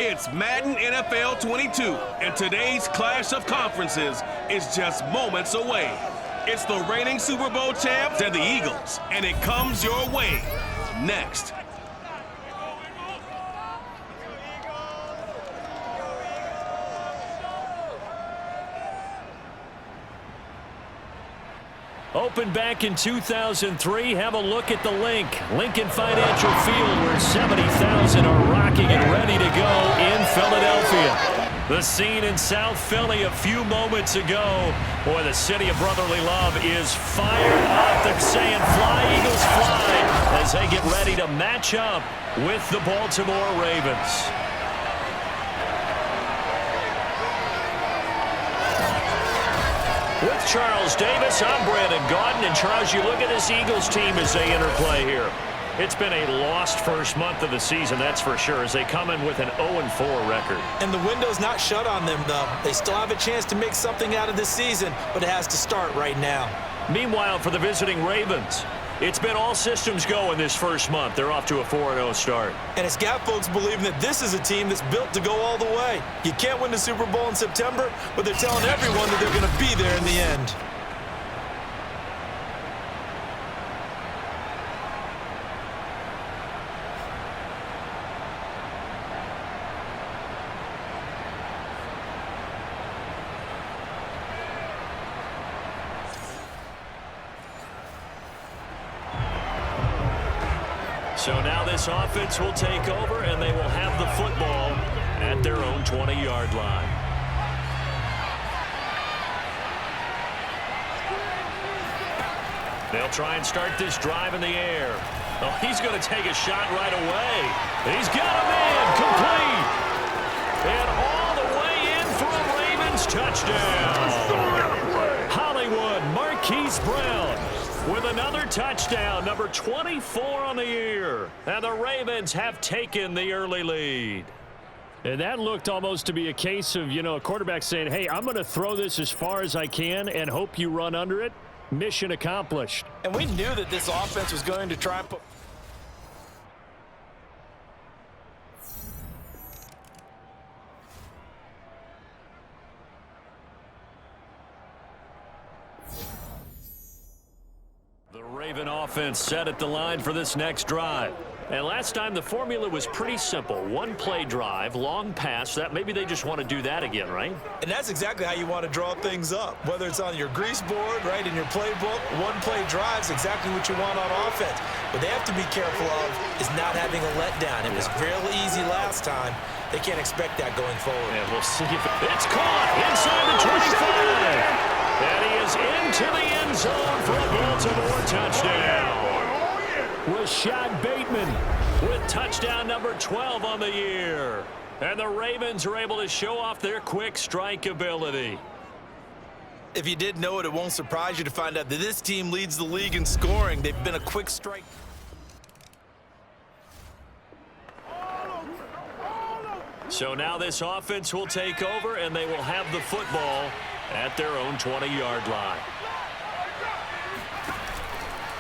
It's Madden NFL 22, and today's clash of conferences is just moments away. It's the reigning Super Bowl champs and the Eagles, and it comes your way next. Opened back in 2003. Have a look at the link. Lincoln Financial Field, where 70,000 are rocking and ready to go in Philadelphia. The scene in South Philly a few moments ago. Boy, the city of brotherly love is fired up. They're saying, "Fly, Eagles, fly," as they get ready to match up with the Baltimore Ravens. With Charles Davis, I'm Brandon Gaudin. And Charles, you look at this Eagles team as they enter play here. It's been a lost first month of the season, that's for sure, as they come in with an 0-4 record. And the window's not shut on them, though. They still have a chance to make something out of this season, but it has to start right now. Meanwhile, for the visiting Ravens, it's been all systems go in this first month. They're off to a 4-0 start. And it's got folks believing that this is a team that's built to go all the way. You can't win the Super Bowl in September, but they're telling everyone that they're going to be there in the end. So now this offense will take over, and they will have the football at their own 20-yard line. They'll try and start this drive in the air. Oh, he's going to take a shot right away. He's got a man complete. And all the way in for a Ravens touchdown. Hollywood Marquise Brown with another touchdown, number 24 on the year. And the Ravens have taken the early lead. And that looked almost to be a case of, a quarterback saying, hey, I'm going to throw this as far as I can and hope you run under it. Mission accomplished. And we knew that this offense was going to try and put... The Raven offense set at the line for this next drive. And last time the formula was pretty simple. One play drive, long pass. That maybe they just want to do that again, right? And that's exactly how you want to draw things up. Whether it's on your grease board, right, in your playbook, one play drive is exactly what you want on offense. What they have to be careful of is not having a letdown. It was real easy last time. They can't expect that going forward. And we'll see if it's caught inside the 25. And he is into the end zone for a Baltimore touchdown. Rashad Bateman with touchdown number 12 on the year. And the Ravens are able to show off their quick strike ability. If you didn't know it, it won't surprise you to find out that this team leads the league in scoring. They've been a quick strike. So now this offense will take over, and they will have the football at their own 20-yard line.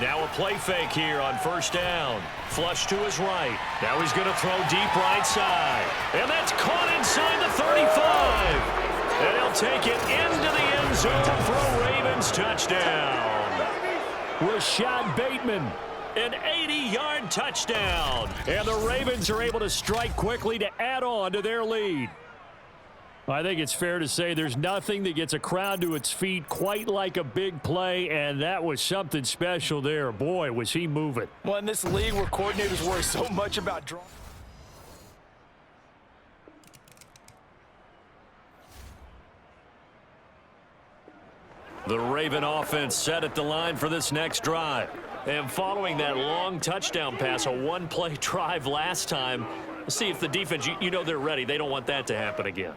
Now a play fake here on first down. Flush to his right. Now he's going to throw deep right side. And that's caught inside the 35. And he'll take it into the end zone for a Ravens touchdown. Rashad Bateman. An 80-yard touchdown. And the Ravens are able to strike quickly to add on to their lead. I think it's fair to say there's nothing that gets a crowd to its feet quite like a big play, and that was something special there. Boy, was he moving. Well, in this league where coordinators worry so much about drawing. The Raven offense set at the line for this next drive. And following that long touchdown pass, a one-play drive last time, let's see if the defense, they're ready. They don't want that to happen again.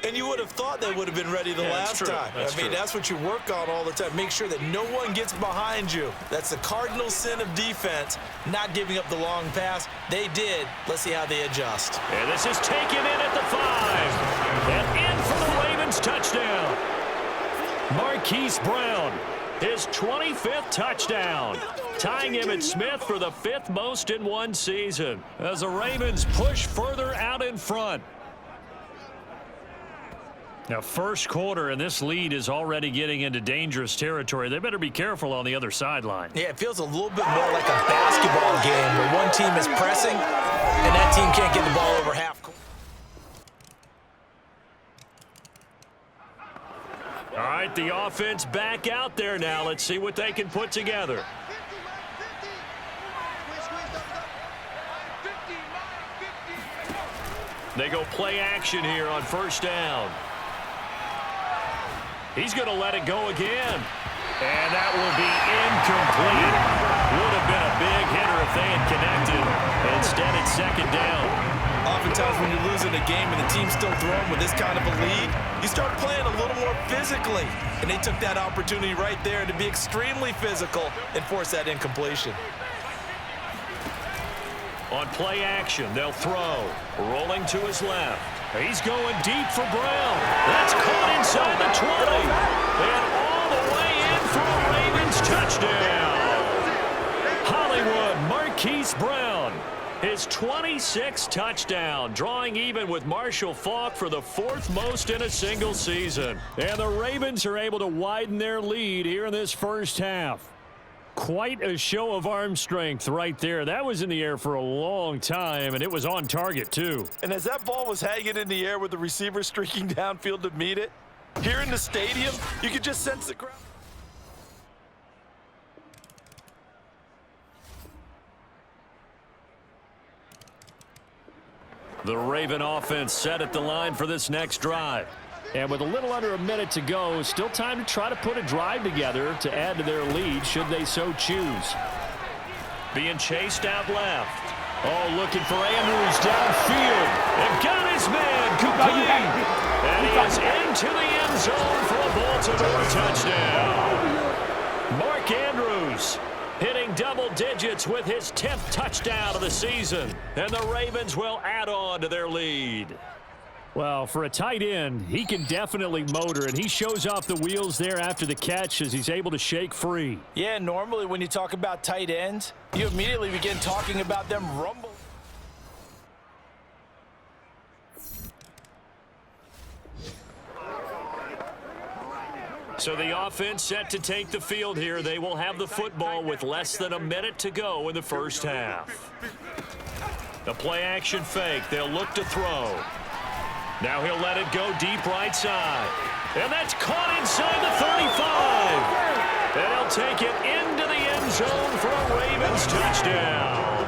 And you would have thought they would have been ready the last time. That's what you work on all the time. Make sure that no one gets behind you. That's the cardinal sin of defense, not giving up the long pass. They did. Let's see how they adjust. And this is taken in at the 5. And in for the Ravens touchdown. Marquise Brown, his 25th touchdown, tying Emmitt Smith for the 5th most in one season as the Ravens push further out in front. Now, first quarter, and this lead is already getting into dangerous territory. They better be careful on the other sideline. Yeah, it feels a little bit more like a basketball game where one team is pressing and that team can't get the ball over half court. All right, the offense back out there now. Let's see what they can put together. They go play action here on first down. He's going to let it go again. And that will be incomplete. Would have been a big hitter if they had connected. Instead, it's second down. Oftentimes when you're losing a game and the team's still throwing with this kind of a lead, you start playing a little more physically. And they took that opportunity right there to be extremely physical and force that incompletion. On play action, they'll throw. Rolling to his left. He's going deep for Brown. That's caught inside the 20. And all the way in for a Ravens touchdown. Hollywood Marquise Brown. His 26th touchdown, drawing even with Marshall Faulk for the 4th most in a single season. And the Ravens are able to widen their lead here in this first half. Quite a show of arm strength right there. That was in the air for a long time, and it was on target, too. And as that ball was hanging in the air with the receiver streaking downfield to meet it, here in the stadium, you could just sense the crowd. The Raven offense set at the line for this next drive. And with a little under a minute to go, still time to try to put a drive together to add to their lead should they so choose. Being chased out left. Oh, looking for Andrews downfield. And got his man complete. And he is into the end zone for a Baltimore touchdown. Mark Andrews hitting double digits with his 10th touchdown of the season. And the Ravens will add on to their lead. Well, for a tight end, he can definitely motor, and he shows off the wheels there after the catch as he's able to shake free. Yeah, normally when you talk about tight ends, you immediately begin talking about them rumble. So the offense set to take the field here. They will have the football with less than a minute to go in the first half. The play action fake. They'll look to throw. Now he'll let it go deep right side. And that's caught inside the 35. And he'll take it into the end zone for a Ravens touchdown.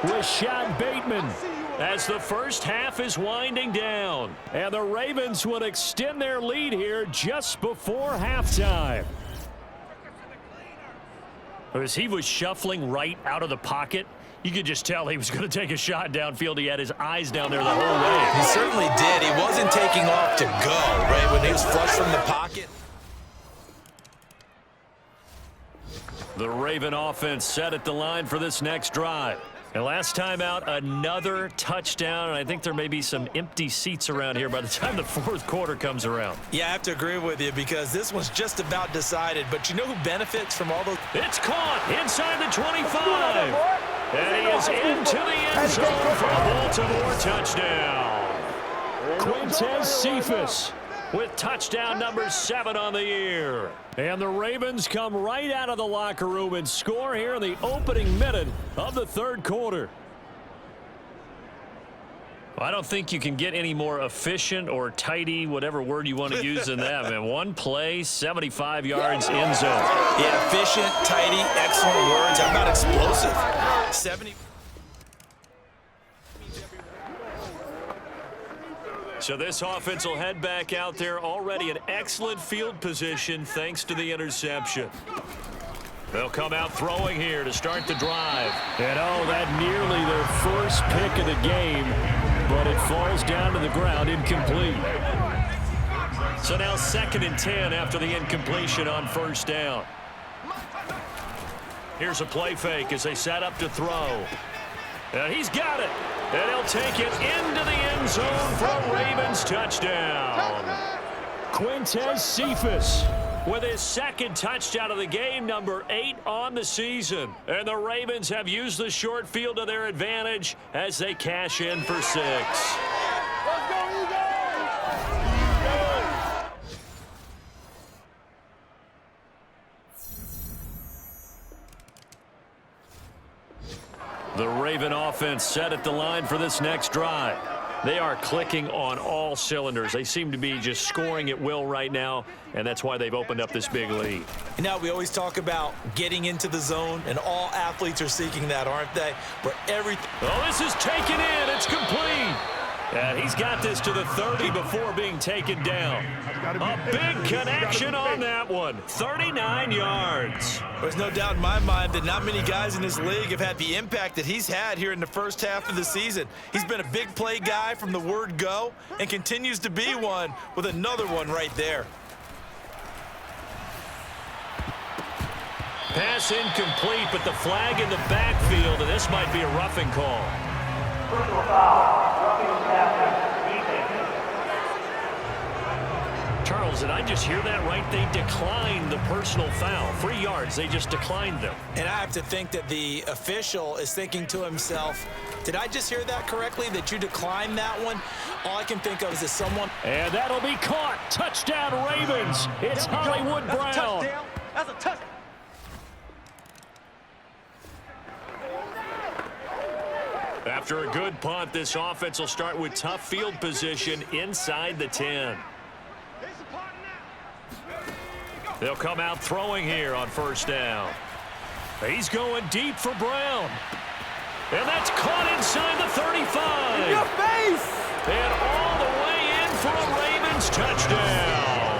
Rashad Bateman. As the first half is winding down. And the Ravens would extend their lead here just before halftime. As he was shuffling right out of the pocket, you could just tell he was going to take a shot downfield. He had his eyes down there the whole way. He certainly did. He wasn't taking off to go, right, when he was flush from the pocket. The Raven offense set at the line for this next drive. And last time out, another touchdown. And I think there may be some empty seats around here by the time the fourth quarter comes around. Yeah, I have to agree with you because this one's just about decided. But you know who benefits from all those? It's caught inside the 25. And he is into the end zone for a Baltimore touchdown. Quintez Cephas with touchdown number 7 on the year. And the Ravens come right out of the locker room and score here in the opening minute of the third quarter. I don't think you can get any more efficient or tidy, whatever word you want to use in that, man. One play, 75 yards, end zone. Yeah, efficient, tidy, excellent words. How about explosive? 70. So this offense will head back out there, already in excellent field position thanks to the interception. They'll come out throwing here to start the drive. And oh, that nearly their first pick of the game, but it falls down to the ground incomplete. So now 2nd and 10 after the incompletion on first down. Here's a play fake as they set up to throw. And he's got it. And he'll take it into the end zone for a Ravens touchdown. Quintez Cephas with his 2nd touchdown of the game, number 8 on the season. And the Ravens have used the short field to their advantage as they cash in for 6. The Raven offense set at the line for this next drive. They are clicking on all cylinders. They seem to be just scoring at will right now, and that's why they've opened up this big lead. You know, we always talk about getting into the zone, and all athletes are seeking that, aren't they? Where everything... Oh, this is taken in. It's complete. And he's got this to the 30 before being taken down. A big connection on that one. 39 yards. There's no doubt in my mind that not many guys in this league have had the impact that he's had here in the first half of the season. He's been a big play guy from the word go and continues to be one with another one right there. Pass incomplete, but the flag in the backfield, and this might be a roughing call. Personal foul, roughing the passer, Charles, did I just hear that right? They declined the personal foul. 3 yards, they just declined them. And I have to think that the official is thinking to himself, did I just hear that correctly, that you declined that one? All I can think of is that someone... And that'll be caught. Touchdown, Ravens. It's Hollywood Brown. That's a touchdown. That's a touchdown. After a good punt, this offense will start with tough field position inside the 10. They'll come out throwing here on first down. He's going deep for Brown. And that's caught inside the 35. In your face! And all the way in for a Ravens touchdown.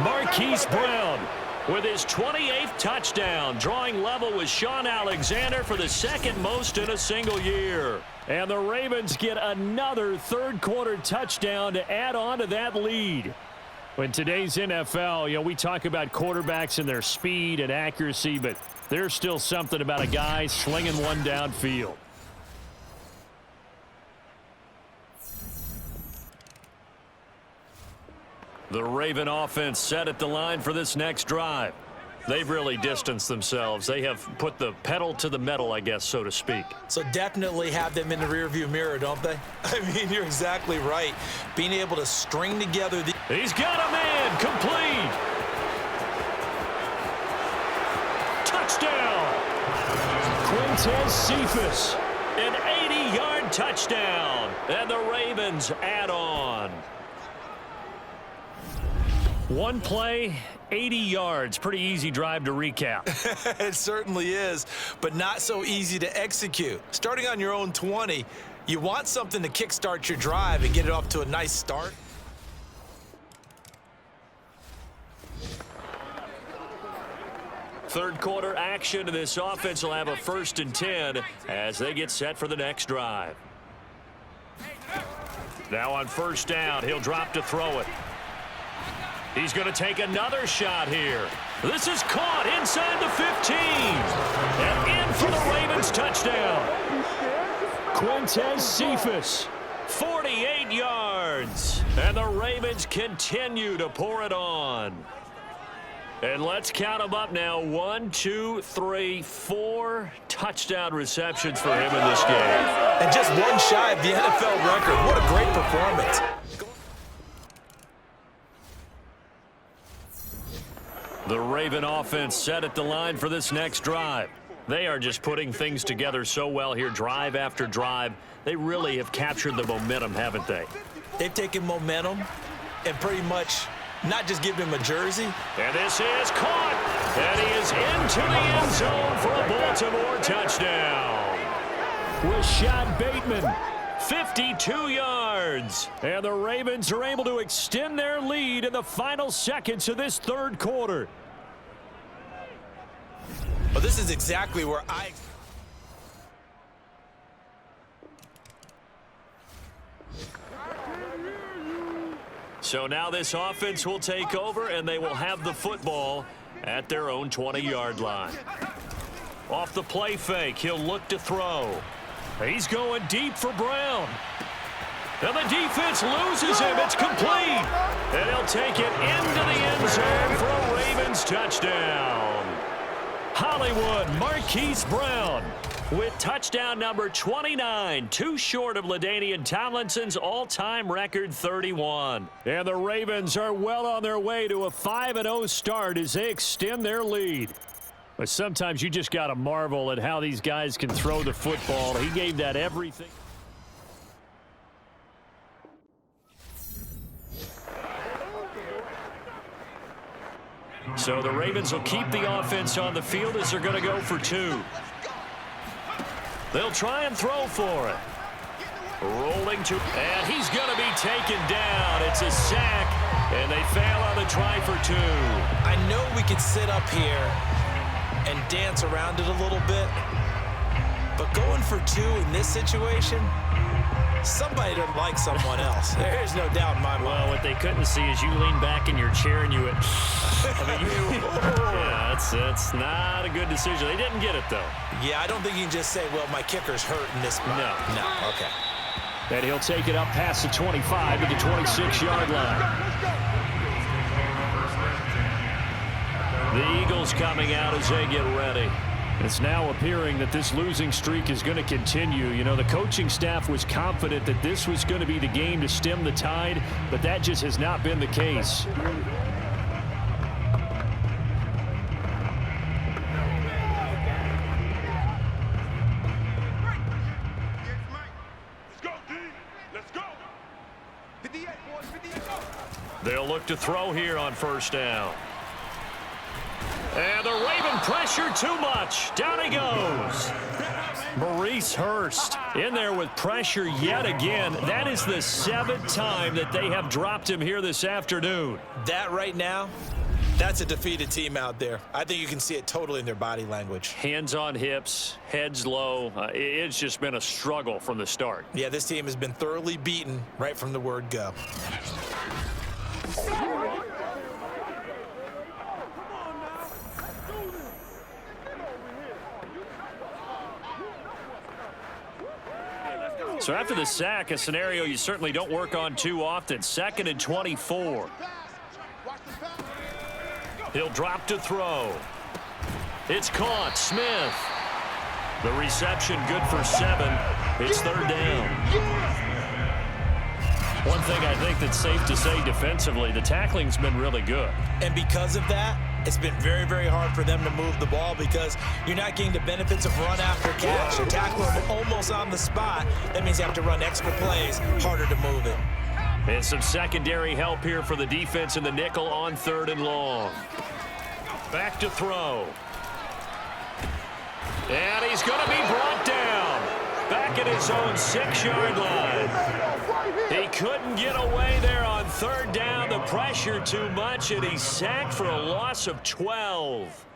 Marquise Brown with his 28th touchdown, drawing level with Sean Alexander for the second most in a single year. And the Ravens get another third-quarter touchdown to add on to that lead. In today's NFL, you know, we talk about quarterbacks and their speed and accuracy, but there's still something about a guy slinging one downfield. The Raven offense set at the line for this next drive. They've really distanced themselves. They have put the pedal to the metal, I guess, so to speak. So definitely have them in the rearview mirror, don't they? I mean, you're exactly right. Being able to string together the... He's got a man, complete. Touchdown. Quintez Cephas. An 80-yard touchdown. And the Ravens add on. One play, 80 yards. Pretty easy drive to recap. It certainly is, but not so easy to execute. Starting on your own 20, you want something to kickstart your drive and get it off to a nice start. Third quarter action, and this offense will have a 1st and 10 as they get set for the next drive. Now on first down, he'll drop to throw it. He's going to take another shot here. This is caught inside the 15. And in for the Ravens touchdown. Quintez Cephas. 48 yards. And the Ravens continue to pour it on. And let's count them up now. 1, 2, 3, 4 touchdown receptions for him in this game. And just one shy of the NFL record. What a great performance. The Raven offense set at the line for this next drive. They are just putting things together so well here, drive after drive. They really have captured the momentum, haven't they? They've taken momentum and pretty much not just given him a jersey. And this is caught. And he is into the end zone for a Baltimore touchdown. Rashad Bateman. 52 yards. And the Ravens are able to extend their lead in the final seconds of this third quarter. Well, this is exactly where I... So now this offense will take over, and they will have the football at their own 20-yard line. Off the play fake, he'll look to throw. He's going deep for Brown. And the defense loses him. It's complete. And he'll take it into the end zone for a Ravens touchdown. Hollywood Marquise Brown with touchdown number 29, too short of LaDainian Tomlinson's all-time record 31. And the Ravens are well on their way to a 5-0 start as they extend their lead. But sometimes you just got to marvel at how these guys can throw the football. He gave that everything. So the Ravens will keep the offense on the field as they're going to go for 2. They'll try and throw for it. Rolling to, and he's going to be taken down. It's a sack, and they fail on the try for 2. I know we could sit up here and dance around it a little bit, but going for 2 in this situation, somebody doesn't like someone else. There's no doubt in my mind. Well, what they couldn't see is you lean back in your chair and you went, yeah, that's not a good decision. They didn't get it, though. Yeah, I don't think you can just say, well, my kicker's hurt in this spot. No, okay. And he'll take it up past the 25 to the 26-yard line. The Eagles coming out as they get ready. It's now appearing that this losing streak is going to continue. You know, the coaching staff was confident that this was going to be the game to stem the tide, but that just has not been the case. They'll look to throw here on first down. And the Raven pressure too much. Down he goes. Maurice Hurst in there with pressure yet again. That is the 7th time that they have dropped him here this afternoon. That right now, that's a defeated team out there. I think you can see it totally in their body language. Hands on hips, heads low. It's just been a struggle from the start. Yeah, this team has been thoroughly beaten right from the word go. So after the sack, a scenario you certainly don't work on too often. 2nd and 24. He'll drop to throw. It's caught. Smith. The reception good for 7. It's 3rd down. One thing I think that's safe to say defensively, the tackling's been really good. And because of that, it's been very, very hard for them to move the ball because you're not getting the benefits of run after catch. You tackle them almost on the spot. That means you have to run extra plays, harder to move it. And some secondary help here for the defense in the nickel on 3rd and long. Back to throw. And he's going to be brought down. Back at his own 6-yard line. He couldn't get away there on 3rd down. The pressure too much, and he's sacked for a loss of 12.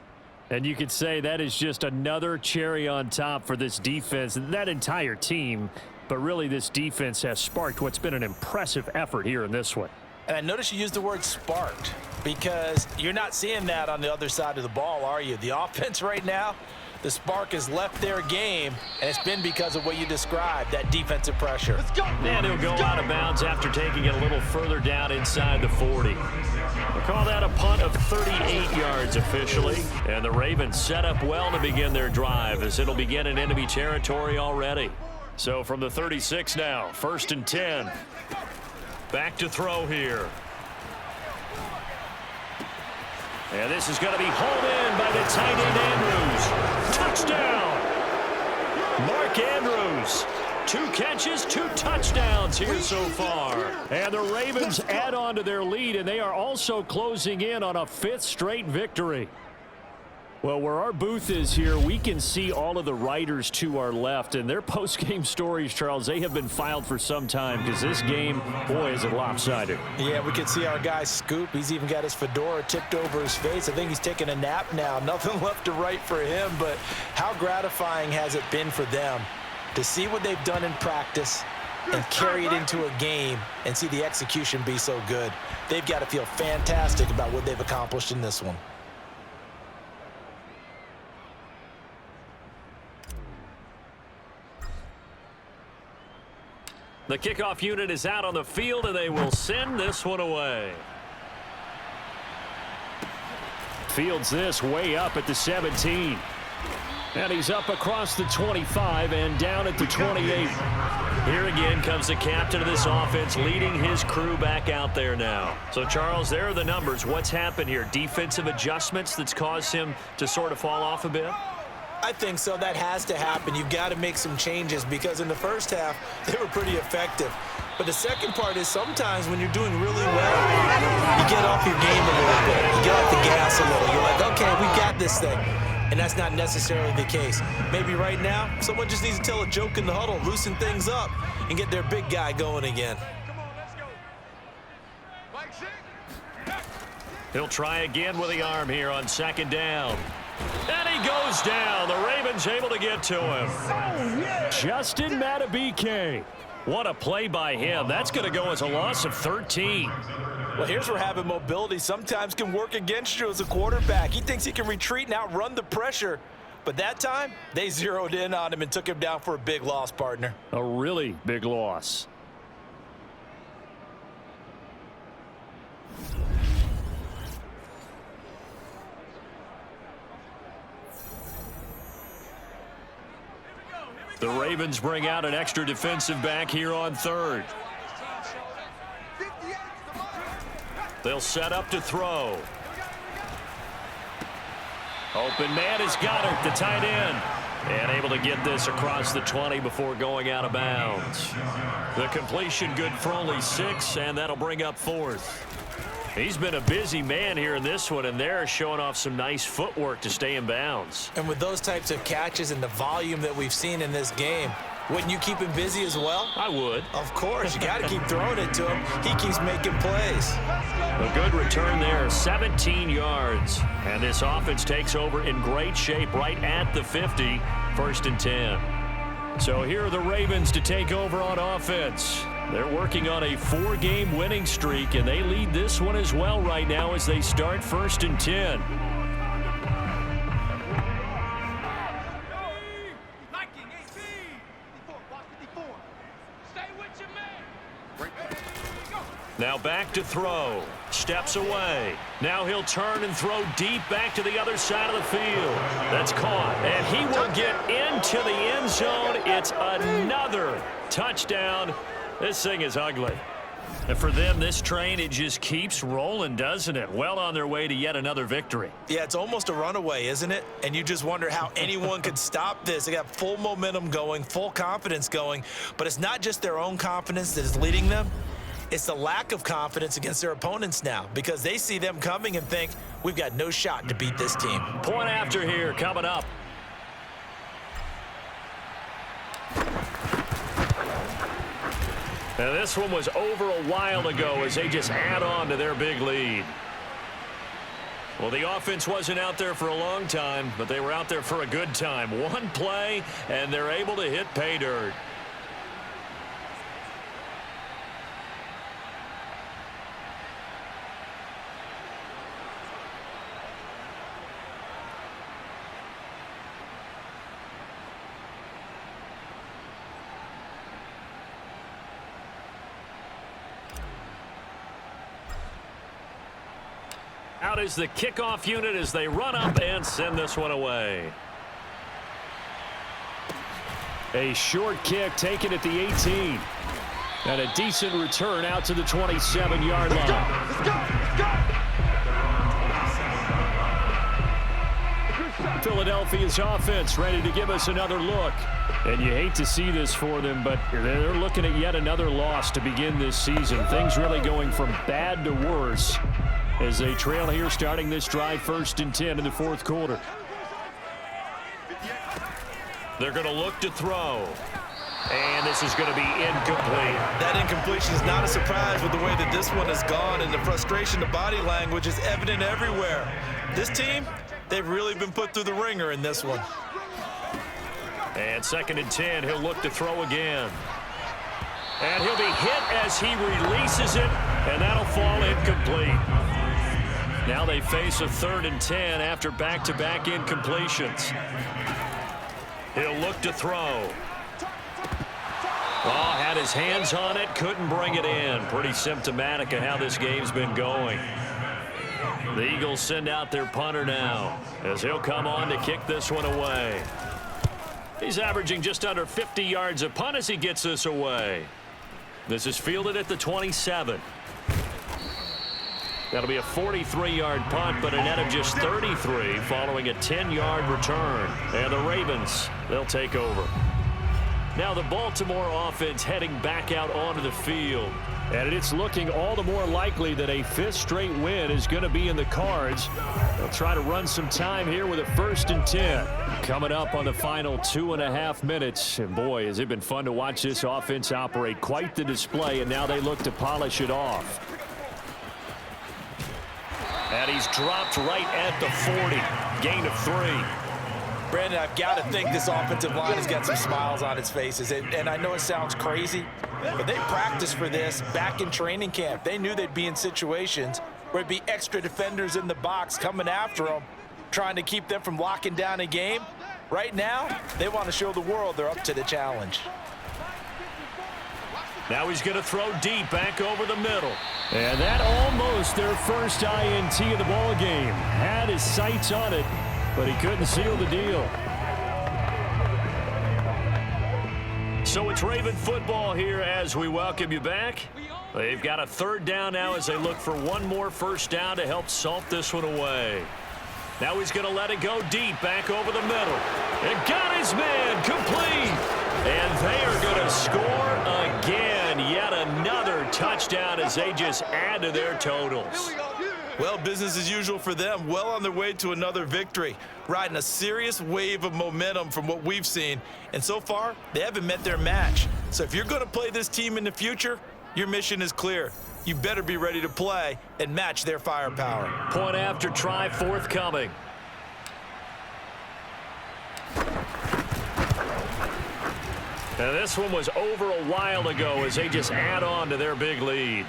And you could say that is just another cherry on top for this defense and that entire team. But really, this defense has sparked what's been an impressive effort here in this one. And I notice you used the word sparked because you're not seeing that on the other side of the ball, are you? The offense right now, the spark has left their game, and it's been because of what you described, that defensive pressure. Let's go. And he'll go out of bounds after taking it a little further down inside the 40. We'll call that a punt of 38 yards officially. And the Ravens set up well to begin their drive as it'll begin in enemy territory already. So from the 36 now, 1st and 10. Back to throw here. And this is going to be hauled in by the tight end Andrews. Touchdown! Mark Andrews. 2 catches, 2 touchdowns here so far. And the Ravens add on to their lead, and they are also closing in on a 5th straight victory. Well, where our booth is here, we can see all of the writers to our left, and their post-game stories, Charles, they have been filed for some time because this game, boy, is it lopsided. Yeah, we can see our guy Scoop. He's even got his fedora tipped over his face. I think he's taking a nap now. Nothing left to write for him, but how gratifying has it been for them to see what they've done in practice and carry it into a game and see the execution be so good. They've got to feel fantastic about what they've accomplished in this one. The kickoff unit is out on the field, and they will send this one away. Fields this way up at the 17. And he's up across the 25 and down at the 28. Here again comes the captain of this offense, leading his crew back out there now. So, Charles, there are the numbers. What's happened here? Defensive adjustments that's caused him to sort of fall off a bit? I think so. That has to happen. You've got to make some changes because in the first half, they were pretty effective. But the second part is sometimes when you're doing really well, you get off your game a little bit. You get off the gas a little. You're like, okay, we got this thing. And that's not necessarily the case. Maybe right now, someone just needs to tell a joke in the huddle, loosen things up, and get their big guy going again. He'll try again with the arm here on second down. And he goes down. The Ravens able to get to him. Justin Madubuike. What a play by him. That's going to go as a loss of 13. Well, here's where having mobility sometimes can work against you as a quarterback. He thinks he can retreat and outrun the pressure. But that time, they zeroed in on him and took him down for a big loss, partner. A really big loss. The Ravens bring out an extra defensive back here on third. They'll set up to throw. Open man is Goddard, the tight end. And able to get this across the 20 before going out of bounds. The completion good for only 6, and that'll bring up fourth. He's been a busy man here in this one, and they're showing off some nice footwork to stay in bounds. And with those types of catches and the volume that we've seen in this game, wouldn't you keep him busy as well? I would. Of course. You got to keep throwing it to him. He keeps making plays. A good return there, 17 yards. And this offense takes over in great shape right at the 50, 1st and 10. So here are the Ravens to take over on offense. They're working on a 4-game winning streak, and they lead this one as well right now as they start 1st and 10. Now back to throw. Steps away. Now he'll turn and throw deep back to the other side of the field. That's caught. And he will get into the end zone. It's another touchdown. This thing is ugly. And for them, this train, it just keeps rolling, doesn't it? Well on their way to yet another victory. Yeah, it's almost a runaway, isn't it? And you just wonder how anyone could stop this. They got full momentum going, full confidence going. But it's not just their own confidence that is leading them. It's the lack of confidence against their opponents now because they see them coming and think, we've got no shot to beat this team. Point after here coming up. Now this one was over a while ago as they just add on to their big lead. Well, the offense wasn't out there for a long time, but they were out there for a good time. One play, and they're able to hit pay dirt. Out is the kickoff unit as they run up and send this one away. A short kick taken at the 18. And a decent return out to the 27-yard line. Philadelphia's offense ready to give us another look. And you hate to see this for them, but they're looking at yet another loss to begin this season. Things really going from bad to worse as they trail here starting this drive 1st and 10 in the 4th quarter. They're going to look to throw. And this is going to be incomplete. That incompletion is not a surprise with the way that this one has gone, and the frustration, the body language is evident everywhere. This team, they've really been put through the ringer in this one. And 2nd and 10, he'll look to throw again. And he'll be hit as he releases it, and that'll fall incomplete. Now they face a 3rd and 10 after back-to-back incompletions. He'll look to throw. Oh, had his hands on it, couldn't bring it in. Pretty symptomatic of how this game's been going. The Eagles send out their punter now as he'll come on to kick this one away. He's averaging just under 50 yards a punt as he gets this away. This is fielded at the 27. That'll be a 43-yard punt, but a net of just 33 following a 10-yard return. And the Ravens, they'll take over. Now the Baltimore offense heading back out onto the field. And it's looking all the more likely that a fifth straight win is going to be in the cards. They'll try to run some time here with a 1st and 10. Coming up on the final 2.5 minutes. And boy, has it been fun to watch this offense operate. Quite the display, and now they look to polish it off. And he's dropped right at the 40. Gain of 3. Brandon, I've got to think this offensive line has got some smiles on its faces. And I know it sounds crazy, but they practiced for this back in training camp. They knew they'd be in situations where it'd be extra defenders in the box coming after them, trying to keep them from locking down a game. Right now, they want to show the world they're up to the challenge. Now he's going to throw deep back over the middle. And that almost their first INT of the ball game. Had his sights on it, but he couldn't seal the deal. So it's Raven football here as we welcome you back. They've got a 3rd down now as they look for one more first down to help salt this one away. Now he's going to let it go deep back over the middle. And got his man complete. And they are going to score again. Yet another touchdown as they just add to their totals. Well, business as usual for them. Well on their way to another victory. Riding a serious wave of momentum from what we've seen. And so far, they haven't met their match. So if you're going to play this team in the future, your mission is clear. You better be ready to play and match their firepower. Point after try forthcoming. Now this one was over a while ago as they just add on to their big lead.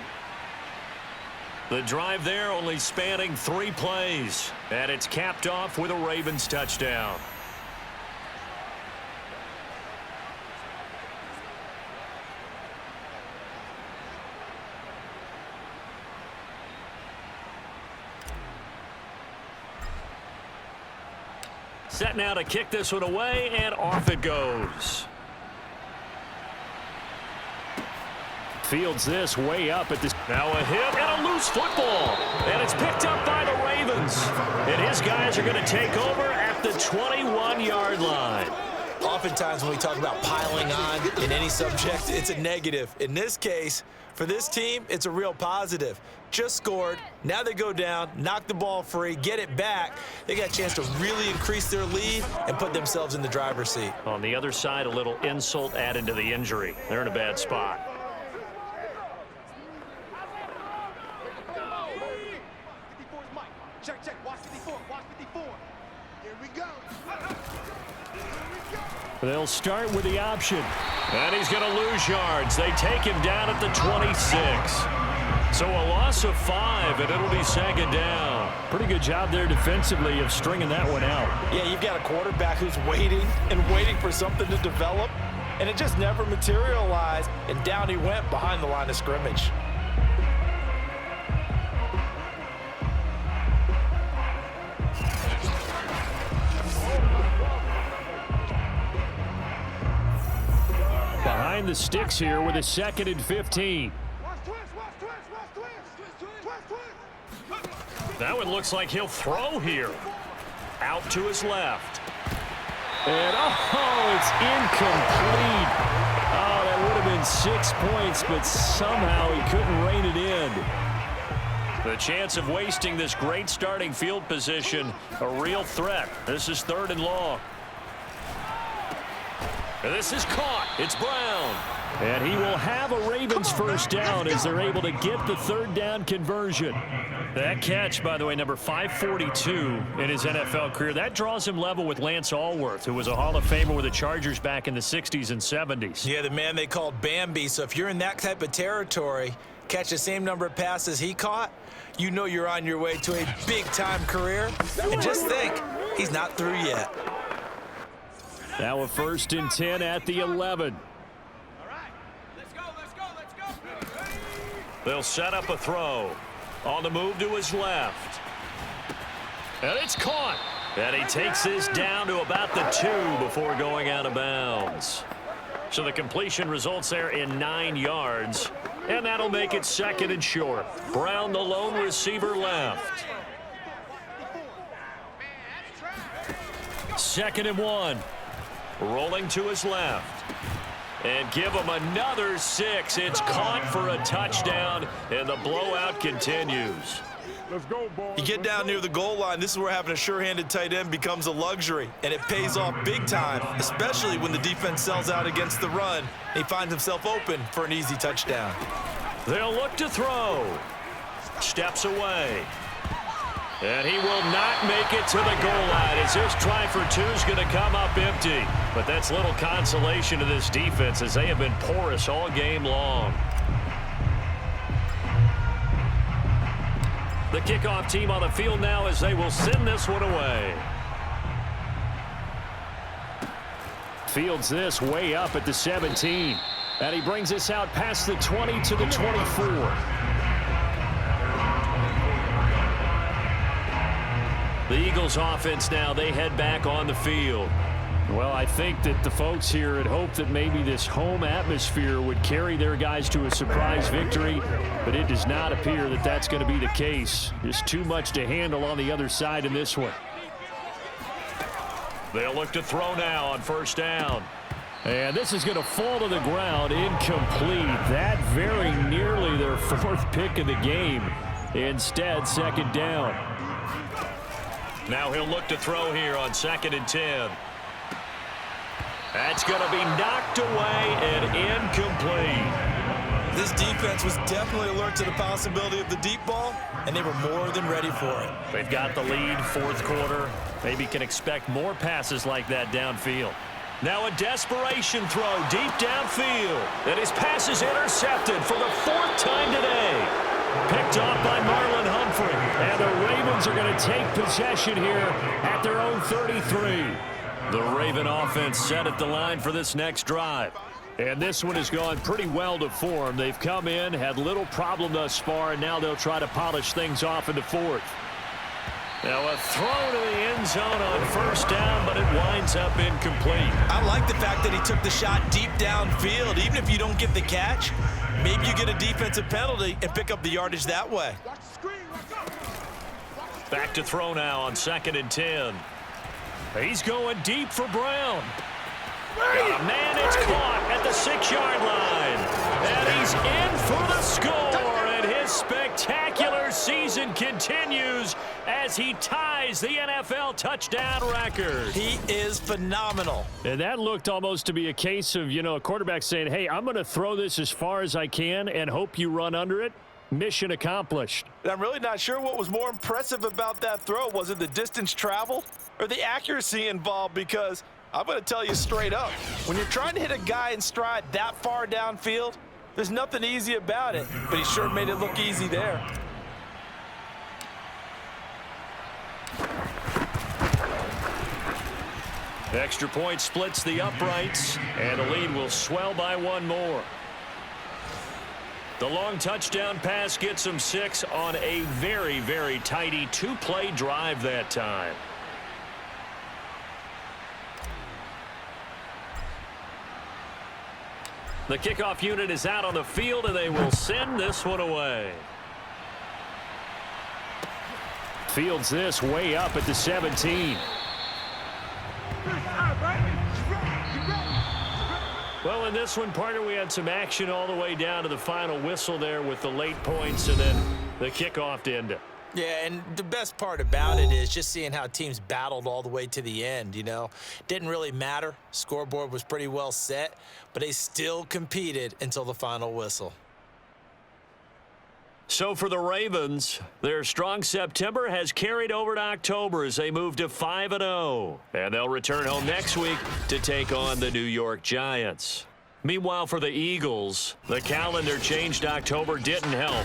The drive there only spanning 3 plays. And it's capped off with a Ravens touchdown. Set now to kick this one away, and off it goes. Fields this way up at this. Now a hit and a loose football. And it's picked up by the Ravens. And his guys are going to take over at the 21-yard line. Oftentimes when we talk about piling on in any subject, it's a negative. In this case, for this team, it's a real positive. Just scored. Now they go down, knock the ball free, get it back. They got a chance to really increase their lead and put themselves in the driver's seat. On the other side, a little insult added to the injury. They're in a bad spot. They'll start with the option. And he's going to lose yards. They take him down at the 26. So a loss of 5, and it'll be 2nd down. Pretty good job there defensively of stringing that one out. Yeah, you've got a quarterback who's waiting and waiting for something to develop, and it just never materialized, and down he went behind the line of scrimmage. Behind the sticks here with a 2nd and 15. That one looks like he'll throw here. Out to his left. And it's incomplete. Oh, that would have been 6 points, but somehow he couldn't rein it in. The chance of wasting this great starting field position, a real threat. This is 3rd and long. And this is caught. It's Brown. And he will have a Ravens first down as they're able to get the 3rd down conversion. That catch, by the way, number 542 in his NFL career, that draws him level with Lance Allworth, who was a Hall of Famer with the Chargers back in the 60s and 70s. Yeah, the man they called Bambi. So if you're in that type of territory, catch the same number of passes he caught, you know you're on your way to a big-time career. And just think, he's not through yet. Now a 1st and 10 at the 11. They'll set up a throw. On the move to his left. And it's caught. And he takes this down to about the 2 before going out of bounds. So the completion results there in 9 yards. And that'll make it 2nd and short. Brown, the lone receiver, left. 2nd and 1. Rolling to his left. And give him another 6. It's caught for a touchdown, and the blowout continues. You get down near the goal line, this is where having a sure-handed tight end becomes a luxury, and it pays off big time, especially when the defense sells out against the run. He finds himself open for an easy touchdown. They'll look to throw. Steps away. And he will not make it to the goal line as this try for 2 is going to come up empty. But that's little consolation to this defense as they have been porous all game long. The kickoff team on the field now as they will send this one away. Fields this way up at the 17. And he brings us out past the 20 to the 24. The Eagles offense now, they head back on the field. Well, I think that the folks here had hoped that maybe this home atmosphere would carry their guys to a surprise victory, but it does not appear that that's going to be the case. There's too much to handle on the other side in this one. They'll look to throw now on 1st down. And this is going to fall to the ground, incomplete. That very nearly their 4th pick of the game. Instead, 2nd down. Now he'll look to throw here on 2nd and 10. That's going to be knocked away and incomplete. This defense was definitely alert to the possibility of the deep ball, and they were more than ready for it. They've got the lead, 4th quarter. Maybe can expect more passes like that downfield. Now a desperation throw deep downfield. And his pass is intercepted for the 4th time today. Picked off by Marlon Humphrey. And the Ravens are going to take possession here at their own 33. The Raven offense set at the line for this next drive. And this one has gone pretty well to form. They've come in, had little problem thus far, and now they'll try to polish things off in the 4th. Now a throw to the end zone on 1st down, but it winds up incomplete. I like the fact that he took the shot deep downfield. Even if you don't get the catch, maybe you get a defensive penalty and pick up the yardage that way. Back to throw now on 2nd and 10. He's going deep for Brown. Man, it's caught at the 6-yard line. And he's in for the score. And his spectacular season continues as he ties the NFL touchdown record. He is phenomenal. And that looked almost to be a case of, a quarterback saying, hey, I'm going to throw this as far as I can and hope you run under it. Mission accomplished. And I'm really not sure what was more impressive about that throw. Was it the distance traveled or the accuracy involved? Because I'm going to tell you straight up, when you're trying to hit a guy in stride that far downfield, there's nothing easy about it. But he sure made it look easy there. Extra point splits the uprights, and the lead will swell by 1 more. The long touchdown pass gets him 6 on a very, very tidy 2-play drive that time. The kickoff unit is out on the field, and they will send this one away. Fields this way up at the 17. Well, in this one, partner, we had some action all the way down to the final whistle there with the late points and then the kickoff to end it. Yeah, and the best part about it is just seeing how teams battled all the way to the end, Didn't really matter. Scoreboard was pretty well set, but they still competed until the final whistle. So for the Ravens, their strong September has carried over to October as they move to 5-0. And they'll return home next week to take on the New York Giants. Meanwhile, for the Eagles, the calendar changed October didn't help.